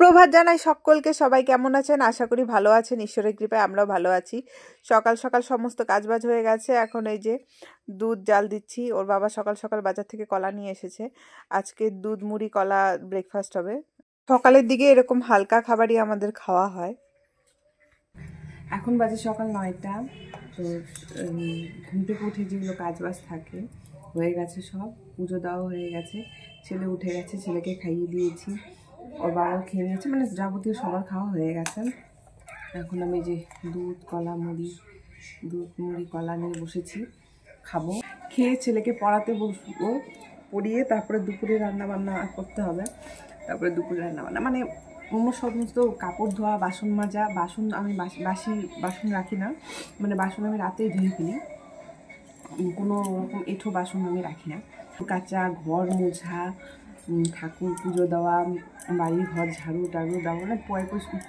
সুপ্রভাত জানাই সকলকে। সবাই কেমন আছেন? আশা করি ভালো আছেন। ঈশ্বরের কৃপায় আমরাও ভালো আছি। সকাল সকাল সমস্ত কাজবাজ হয়ে গেছে। এখন এই যে দুধ জাল দিচ্ছি। ওর বাবা সকাল সকাল বাজার থেকে কলা নিয়ে এসেছে। আজকে দুধ মুড়ি কলা ব্রেকফাস্ট হবে। সকালের দিকে এরকম হালকা খাবারই আমাদের খাওয়া হয়। এখন বাজে সকাল 9টা। তো ঘুম থেকে উঠে যেগুলো কাজবাজ থাকে হয়ে গেছে, সব পুজো দেওয়া হয়ে গেছে। ছেলে উঠে গেছে, ছেলেকে খাইয়ে দিয়েছি, ওর বাবা খেয়ে নিয়েছে, মানে যাবতীয় সবার খাওয়া হয়ে গেছে। এখন আমি যে দুধ মুড়ি কলা নিয়ে বসেছি, খাবো। খেয়ে ছেলেকে পড়াতে বসবো, পড়িয়ে তারপরে দুপুরে রান্নাবান্না করতে হবে। তারপরে দুপুরে রান্নাবান্না মানে অন্য সমস্ত কাপড় ধোয়া, বাসন মাজা। বাসন আমি বাসি বাসন রাখি না, মানে বাসন আমি রাতেই ধুয়ে ফেলি। কোনো রকম এঁঠো বাসন আমি রাখি না। কাচা, ঘর মোছা, ঠাকুর পুজো দেওয়া, বাড়ির ঘর ঝাড়ু টাড়ু দেওয়া, মানে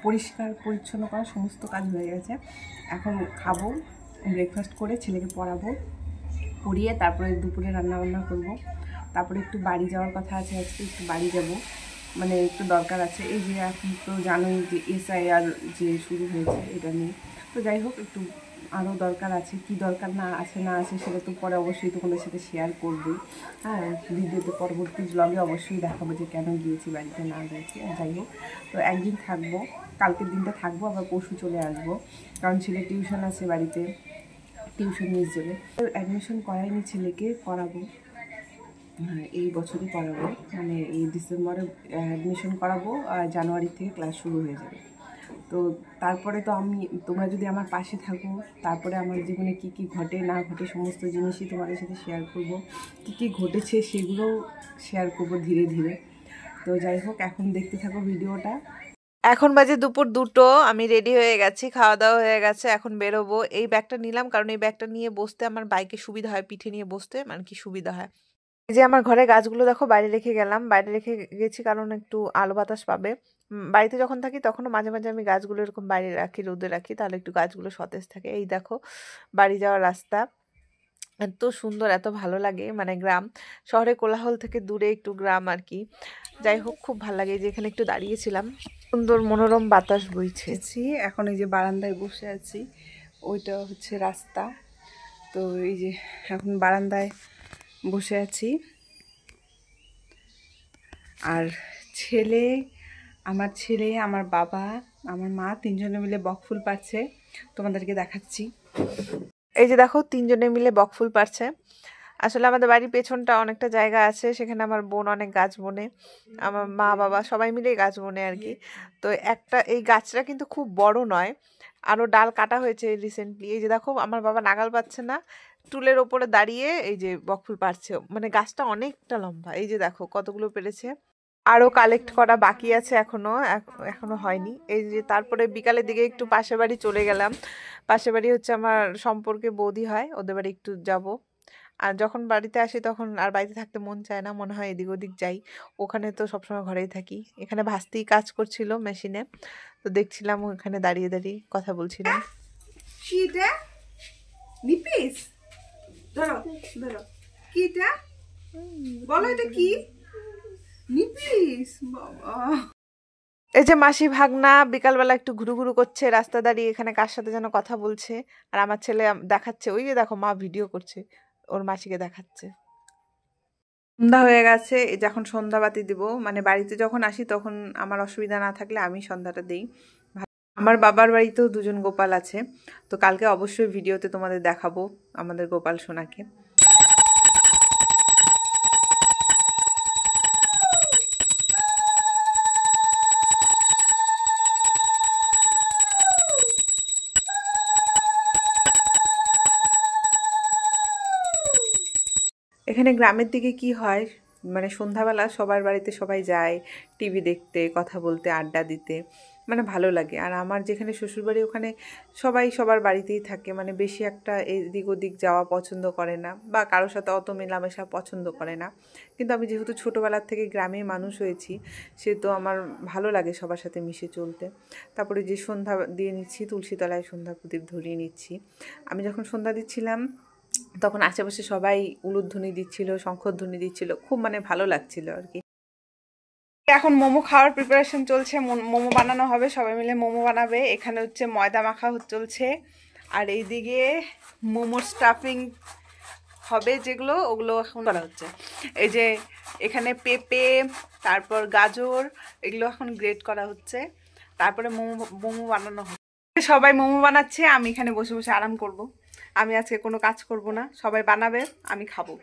পরিষ্কার পরিচ্ছন্ন করা সমস্ত কাজ হয়ে গেছে। এখন খাবো, ব্রেকফাস্ট করে ছেলেকে পড়াবো, পড়িয়ে তারপরে দুপুরে রান্নাবান্না করব। তারপরে একটু বাড়ি যাওয়ার কথা আছে, আজকে একটু বাড়ি যাব, মানে একটু দরকার আছে। এই যে এখন তো জানোই যে SIR যে শুরু হয়েছে, এটা নিয়ে তো যাই হোক একটু আরও দরকার আছে। কি দরকার না আছে সেটা তো পরে অবশ্যই তোমাদের সাথে শেয়ার করবই। হ্যাঁ, ভিডিওতে পরবর্তী ব্লগে অবশ্যই দেখাবো যে কেন গিয়েছি বাড়িতে, না গিয়েছি। যাই হোক, তো একদিন থাকবো, কালকের দিনটা থাকবো, আবার পরশু চলে আসবো, কারণ ছেলে টিউশন আছে বাড়িতে, টিউশন মিস যাবে। অ্যাডমিশন করাইনি, ছেলেকে করাবো, হ্যাঁ এই বছরই করাবো, মানে এই ডিসেম্বরে অ্যাডমিশন করাবো, জানুয়ারি থেকে ক্লাস শুরু হয়ে যাবে। তো তারপরে তো তোমরা যদি আমার পাশে থাকো, তারপরে আমার জীবনে কি কি ঘটে না ঘটে সমস্ত জিনিসই তোমাদের সাথে শেয়ার করব। কি কি ঘটেছে সেগুলোও শেয়ার করব ধীরে ধীরে। তো যাই হোক, এখন দেখতে থাকো ভিডিওটা। এখন বাজে দুপুর 2টো, আমি রেডি হয়ে গেছি, খাওয়া দাওয়া হয়ে গেছে, এখন বেরোবো। এই ব্যাগটা নিলাম কারণ এই ব্যাগটা নিয়ে বসতে আমার বাইকে সুবিধা হয়, পিঠে নিয়ে বসতে মানে কি সুবিধা হয়। এই যে আমার ঘরে গাছগুলো দেখো বাইরে রেখে গেলাম, বাইরে রেখে গেছি কারণ একটু আলো বাতাস পাবে। বাড়িতে যখন থাকি তখনও মাঝে মাঝে আমি গাছগুলো এরকম বাইরে রাখি, রোদে রাখি, তাহলে একটু গাছগুলো সতেজ থাকে। এই দেখো বাড়ি যাওয়ার রাস্তা, এত সুন্দর, এত ভালো লাগে, মানে গ্রাম, শহরে কোলাহল থেকে দূরে একটু গ্রাম আর কি। যাই হোক, খুব ভালো লাগে। যে এখানে একটু দাঁড়িয়েছিলাম, সুন্দর মনোরম বাতাস বইছে। এখন এই যে বারান্দায় বসে আছি, ওইটা হচ্ছে রাস্তা। তো এই যে এখন বারান্দায় বসে আছি, আর আমার ছেলে, আমার বাবা, আমার মা, তিনজনে মিলে বকফুল পাড়ছে, তোমাদেরকে দেখাচ্ছি। এই যে দেখো, তিনজনে মিলে বকফুল পাড়ছে। আসলে আমাদের বাড়ির পেছনটা অনেকটা জায়গা আছে, সেখানে আমার বোন অনেক গাছ বোনে, আমার মা বাবা সবাই মিলে গাছ বোনে আর কি। তো এই গাছটা কিন্তু খুব বড় নয়, আরও ডাল কাটা হয়েছে রিসেন্টলি। এই যে দেখো, আমার বাবা নাগাল পাচ্ছে না, টুলের ওপরে দাঁড়িয়ে এই যে বকফুল পাড়ছে, মানে গাছটা অনেকটা লম্বা। এই যে দেখো কতগুলো পেরেছে, আরো কালেক্ট করা বাকি আছে, এখনো হয়নি। এই যে তারপরে বিকালের দিকে একটু পাশের বাড়ি চলে গেলাম। পাশের বাড়ি হচ্ছে আমার সম্পর্কে বৌদি হয়, ওদের বাড়ি একটু যাব। আর যখন বাড়িতে আসি তখন আর বাড়িতে থাকতে মন চায় না, মনে হয় এদিক ওদিক যাই। ওখানে তো সবসময় ঘরেই থাকি। এখানে ভাস্তি কাজ করছিল মেশিনে, তো দেখছিলাম ওখানে দাঁড়িয়ে দাঁড়িয়ে কথা বলছিলাম। বলো এটা কি? এই যে মাসি ভাগনা বিকালবেলা একটু ঘুরু ঘুরু করছে রাস্তা দাঁড়িয়ে, এখানে কার সাথে যেন কথা বলছে। আর আমার ছেলে দেখাচ্ছে, ওই যে দেখো মা ভিডিও করছে, ওর মাসিকে দেখাচ্ছে। সন্ধ্যা হয়ে গেছে, এই যে এখন সন্ধ্যাবাতি দিব, মানে বাড়িতে যখন আসি তখন আমার অসুবিধা না থাকলে আমি সন্ধ্যাটা দিই। আমার বাবার বাড়িতেও দুজন গোপাল আছে, তো কালকে অবশ্যই ভিডিওতে তোমাদের দেখাবো আমাদের গোপাল সোনাকে। এখানে গ্রামের দিকে কি হয়, মানে সন্ধ্যাবেলা সবার বাড়িতে সবাই যায় টিভি দেখতে, কথা বলতে, আড্ডা দিতে, মানে ভালো লাগে। আর আমার যেখানে শ্বশুরবাড়ি ওখানে সবাই সবার বাড়িতেই থাকে, মানে বেশি একটা এদিক ওদিক যাওয়া পছন্দ করে না, বা কারোর সাথে অত মেলামেশা পছন্দ করে না। কিন্তু আমি যেহেতু ছোটোবেলার থেকে গ্রামে মানুষ হয়েছি, সে তো আমার ভালো লাগে সবার সাথে মিশে চলতে। তারপরে যে সন্ধ্যা দিয়ে নিচ্ছি, তুলসীতলায় সন্ধ্যা প্রদীপ ধরিয়ে নিচ্ছি। আমি যখন সন্ধ্যা দিচ্ছিলাম তখন আশেপাশে সবাই উলুধ্বনি দিচ্ছিল, শঙ্খধ্বনি দিচ্ছিল, খুব মানে ভালো লাগছিল আর কি। এখন মোমো খাওয়ার প্রিপারেশন চলছে, মোমো বানানো হবে, সবাই মিলে মোমো বানাবে। এখানে হচ্ছে ময়দা মাখা চলছে, আর এইদিকে মোমোর স্টাফিং হবে যেগুলো, ওগুলো এখন করা হচ্ছে। এই যে এখানে পেঁপে, তারপর গাজর, এগুলো এখন গ্রেট করা হচ্ছে, তারপরে মোমো বানানো হবে। সবাই মোমো বানাচ্ছে, আমি এখানে বসে বসে আরাম করব। আমি আজকে কোনো কাজ করব না, সবাই বানাবে, আমি খাবো।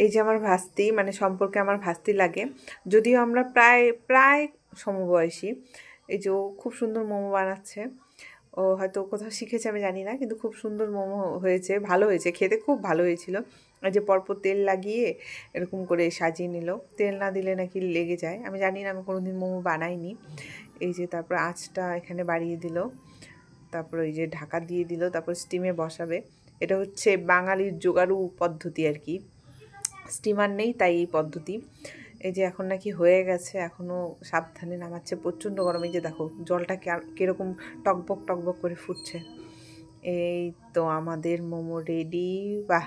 এই যে আমার ভাস্তি, মানে সম্পর্কে আমার ভাস্তি লাগে, যদিও আমরা প্রায় প্রায় সমবয়সী। এই যে ও খুব সুন্দর মোমো বানাচ্ছে, ও হয়তো কোথাও শিখেছে আমি জানি না, কিন্তু খুব সুন্দর মোমো হয়েছে, ভালো হয়েছে, খেতে খুব ভালো হয়েছিল। এই যে পরপর তেল লাগিয়ে এরকম করে সাজিয়ে নিল, তেল না দিলে নাকি লেগে যায়, আমি জানি না, আমি কোনোদিন মোমো বানাইনি। এই যে তারপর আঁচটা এখানে বাড়িয়ে দিল, তারপর এই যে ঢাকা দিয়ে দিল, তারপর স্টিমে বসাবে। এটা হচ্ছে বাঙালির জোগাড়ু পদ্ধতি আর কি, স্টিমার নেই তাই এই পদ্ধতি। এই যে এখন নাকি হয়ে গেছে, এখনও সাবধানে নামাচ্ছে, প্রচণ্ড গরম। এই যে দেখো জলটা কীরকম টকবক টকবক করে ফুটছে। এই তো আমাদের মোমো রেডি, বাহ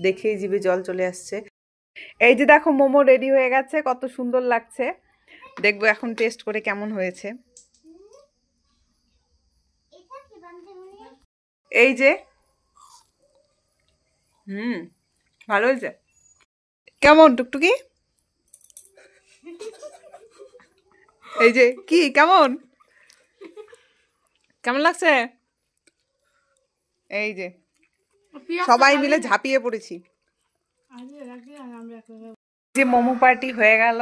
দেখেই জিভে জল চলে আসছে। এই যে দেখো মোমো রেডি হয়ে গেছে, কত সুন্দর লাগছে, দেখবো এখন টেস্ট করে কেমন হয়েছে। এই যে ভালো হয়েছে। কেমন টুকটুকি? এই যে কি কেমন কেমন লাগছে? এই যে সবাই মিলে ঝাঁপিয়ে পড়েছি। যে মোমো পার্টি হয়ে গেল,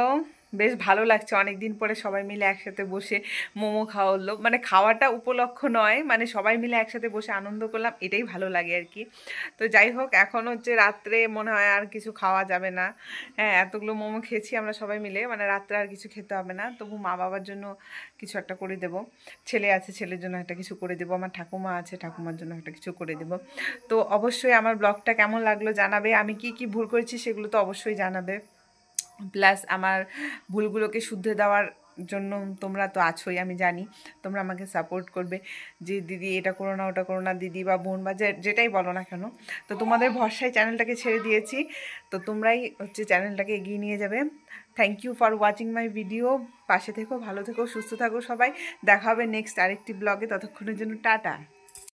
বেশ ভালো লাগছে, অনেকদিন পরে সবাই মিলে একসাথে বসে মোমো খাওয়া হলো। মানে খাওয়াটা উপলক্ষ নয়, মানে সবাই মিলে একসাথে বসে আনন্দ করলাম, এটাই ভালো লাগে আর কি। তো যাই হোক, এখন হচ্ছে রাত্রে মনে হয় আর কিছু খাওয়া যাবে না। হ্যাঁ, এতগুলো মোমো খেয়েছি আমরা সবাই মিলে, মানে রাত্রে আর কিছু খেতে হবে না। তবু মা বাবার জন্য কিছু একটা করে দেবো, ছেলে আছে ছেলের জন্য একটা কিছু করে দেবো, আমার ঠাকুমা আছে ঠাকুমার জন্য একটা কিছু করে দেবো। তো অবশ্যই আমার ব্লগটা কেমন লাগলো জানাবে, আমি কি কি ভুল করেছি সেগুলো তো অবশ্যই জানাবে। প্লাস আমার ভুলগুলোকে শুধরে দেওয়ার জন্য তোমরা তো আছোই, আমি জানি তোমরা আমাকে সাপোর্ট করবে, যে দিদি এটা করো না ওটা করো না, দিদি বা বোন বা যেটাই বলো না কেন। তো তোমাদের ভরসায় চ্যানেলটাকে ছেড়ে দিয়েছি, তো তোমরাই হচ্ছে চ্যানেলটাকে এগিয়ে নিয়ে যাবে। Thank you for watching my video. পাশে থেকো, ভালো থেকো, সুস্থ থাকো সবাই। দেখা হবে নেক্সট আরেকটি ব্লগে, ততক্ষণের জন্য টাটা।